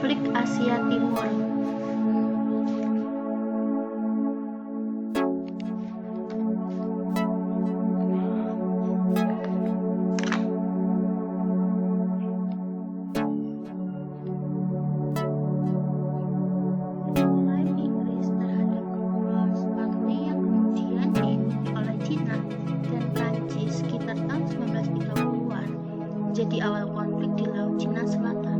konflik Asia Timur. Menjadi awal konflik di Laut Cina Selatan.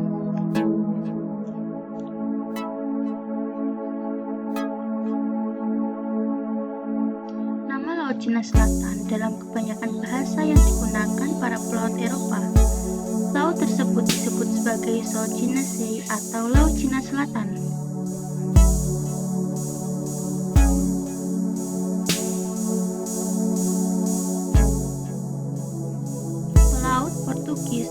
Nama Laut Cina Selatan dalam kebanyakan bahasa yang digunakan para pelaut Eropa. Laut tersebut disebut sebagai South China Sea atau Laut Cina Selatan. Portugis,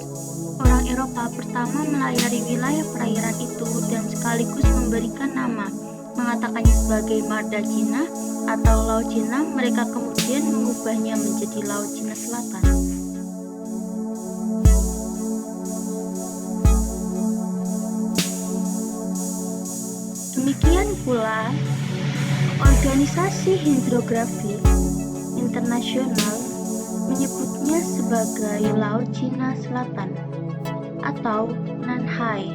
orang Eropa pertama melayari wilayah perairan itu dan sekaligus memberikan nama, mengatakannya sebagai Mar da China atau Laut Cina. Mereka kemudian mengubahnya menjadi Laut Cina Selatan. Demikian pula, Organisasi Hidrografi Internasional menyebutnya sebagai Laut Cina Selatan atau Nanhai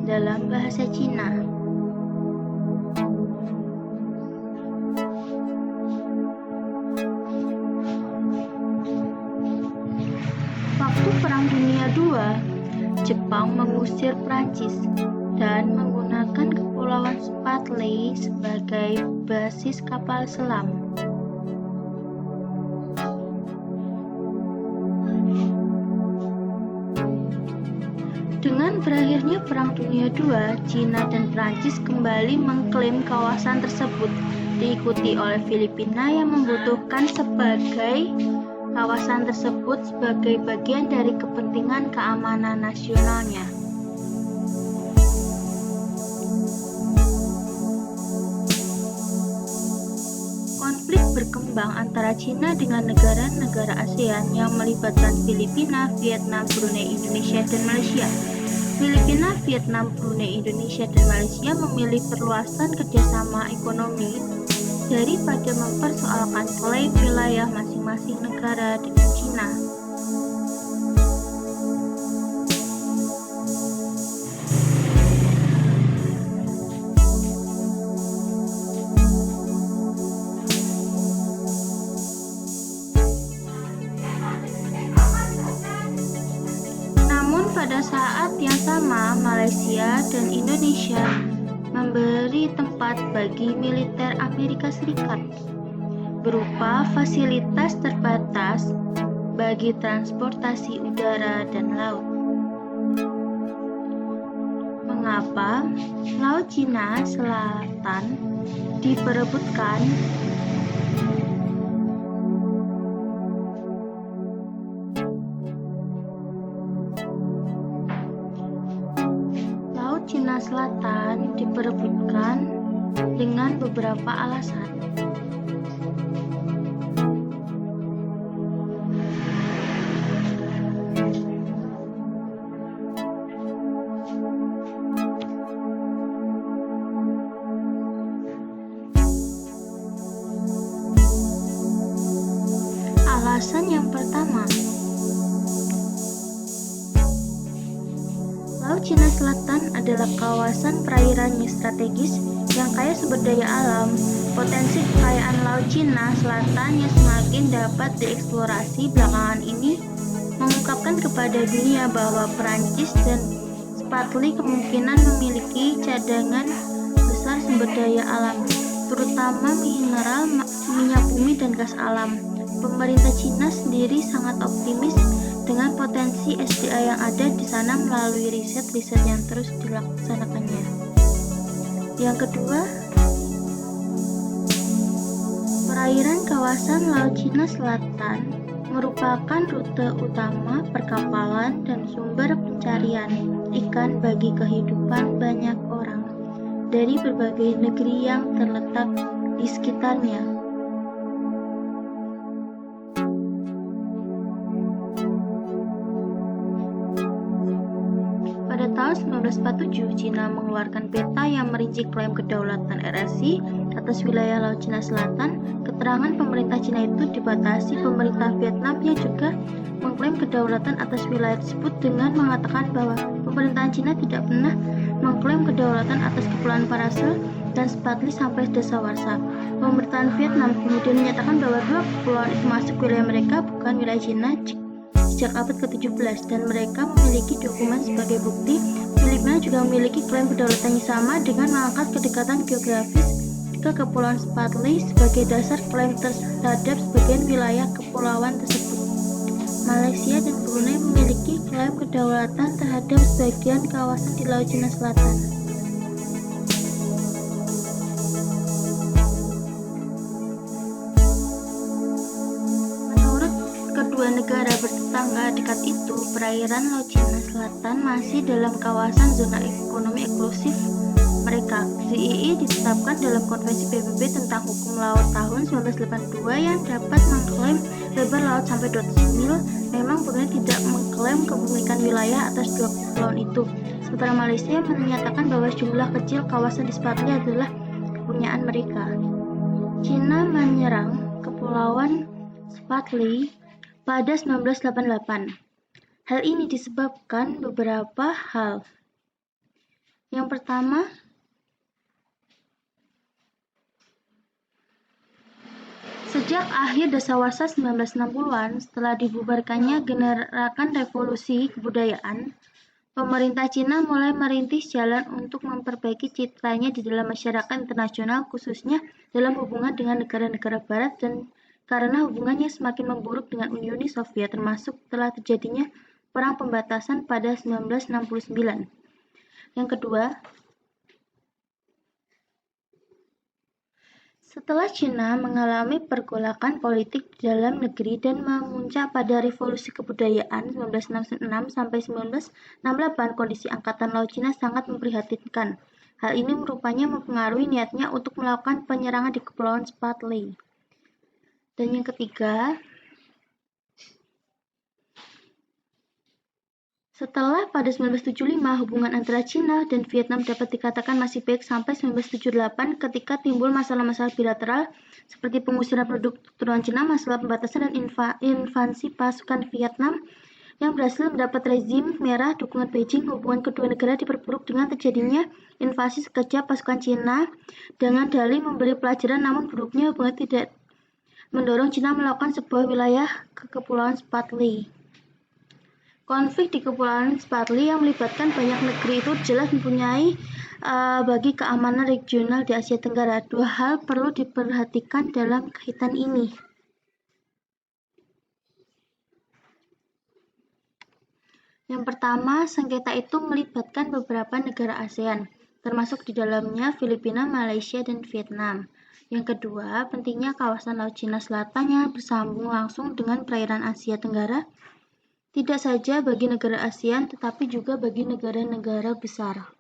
dalam bahasa Cina. Waktu Perang Dunia II, Jepang mengusir Prancis dan menggunakan Kepulauan Spratly sebagai basis kapal selam. Dengan berakhirnya Perang Dunia II, Cina dan Prancis kembali mengklaim kawasan tersebut, diikuti oleh Filipina yang membutuhkan sebagai kawasan tersebut sebagai bagian dari kepentingan keamanan nasionalnya. Konflik berkembang antara Cina dengan negara-negara ASEAN yang melibatkan Filipina, Vietnam, Brunei, Indonesia, dan Malaysia. Filipina, Vietnam, Brunei, Indonesia, dan Malaysia memilih perluasan kerjasama ekonomi daripada mempersoalkan klaim wilayah masing-masing negara dengan Cina. Pada saat yang sama, Malaysia dan Indonesia memberi tempat bagi militer Amerika Serikat berupa fasilitas terbatas bagi transportasi udara dan laut. Mengapa Laut Cina Selatan diperebutkan? Cina Selatan diperebutkan dengan beberapa alasan. Alasan yang pertama, Laut Cina Selatan adalah kawasan perairan yang strategis yang kaya sumber daya alam. Potensi kekayaan Laut Cina Selatan yang semakin dapat dieksplorasi belakangan ini mengungkapkan kepada dunia bahwa Perancis dan Spratly kemungkinan memiliki cadangan besar sumber daya alam, terutama mineral, minyak bumi, dan gas alam. Pemerintah Cina sendiri sangat optimis dengan potensi SDA yang ada di sana melalui riset-riset yang terus dilaksanakannya. Yang kedua, perairan kawasan Laut Cina Selatan merupakan rute utama perkapalan dan sumber pencarian ikan bagi kehidupan banyak orang dari berbagai negeri yang terletak di sekitarnya. Pada Pada tahun 1947, Cina mengeluarkan peta yang merinci klaim kedaulatan RRC atas wilayah Laut Cina Selatan. Keterangan pemerintah Cina itu dibatasi pemerintah Vietnam yang juga mengklaim kedaulatan atas wilayah tersebut dengan mengatakan bahwa pemerintahan Cina tidak pernah mengklaim kedaulatan atas Kepulauan Paracel dan Spratly sampai dasawarsa. Pemerintahan Vietnam kemudian menyatakan bahwa dua kepulauan itu masuk wilayah mereka, bukan wilayah Cina, sejak abad ke-17, dan mereka memiliki dokumen sebagai bukti. Filipina juga memiliki klaim kedaulatannya sama dengan mengangkat kedekatan geografis ke Kepulauan Spratly sebagai dasar klaim terhadap sebagian wilayah kepulauan tersebut. Malaysia dan Brunei memiliki klaim kedaulatan terhadap sebagian kawasan di Laut Cina Selatan. Kedua negara bertetangga dekat itu, perairan Laut Cina Selatan masih dalam kawasan zona ekonomi eksklusif mereka. ZII ditetapkan dalam Konvensi PBB tentang Hukum Laut tahun 1982 yang dapat mengklaim lebar laut sampai 200 mil. Memang Brunei tidak mengklaim kepemilikan wilayah atas dua kepulauan itu. Sementara Malaysia menyatakan bahwa jumlah kecil kawasan di Spratly adalah kepunyaan mereka. Cina menyerang Kepulauan Spratly pada 1988. Hal ini disebabkan beberapa hal. Yang pertama, sejak akhir dasawarsa 1960-an, setelah dibubarkannya gerakan revolusi kebudayaan, pemerintah Cina mulai merintis jalan untuk memperbaiki citranya di dalam masyarakat internasional, khususnya dalam hubungan dengan negara-negara barat, dan karena hubungannya semakin memburuk dengan Uni Soviet, termasuk setelah terjadinya Perang Pembatasan pada 1969. Yang kedua, setelah Cina mengalami pergolakan politik di dalam negeri dan memuncak pada revolusi kebudayaan 1966 sampai 1968, kondisi Angkatan Laut Cina sangat memprihatinkan. Hal ini rupanya mempengaruhi niatnya untuk melakukan penyerangan di Kepulauan Spratly. Dan yang ketiga, setelah pada 1975 hubungan antara Cina dan Vietnam dapat dikatakan masih baik sampai 1978 ketika timbul masalah-masalah bilateral seperti pengusiran produk turunan Cina, masalah pembatasan dan invasi pasukan Vietnam yang berhasil mendapat rezim merah dukungan Beijing. Hubungan kedua negara diperburuk dengan terjadinya invasi sekejap pasukan Cina dengan dalih memberi pelajaran, namun buruknya hubungan tidak mendorong Cina melakukan sebuah wilayah ke Kepulauan Spratly. Konflik di Kepulauan Spratly yang melibatkan banyak negeri itu jelas mempunyai bagi keamanan regional di Asia Tenggara. Dua hal perlu diperhatikan dalam kaitan ini. Yang pertama, sengketa itu melibatkan beberapa negara ASEAN, termasuk di dalamnya Filipina, Malaysia, dan Vietnam. Yang kedua, pentingnya kawasan Laut Cina Selatan yang bersambung langsung dengan perairan Asia Tenggara, tidak saja bagi negara ASEAN, tetapi juga bagi negara-negara besar.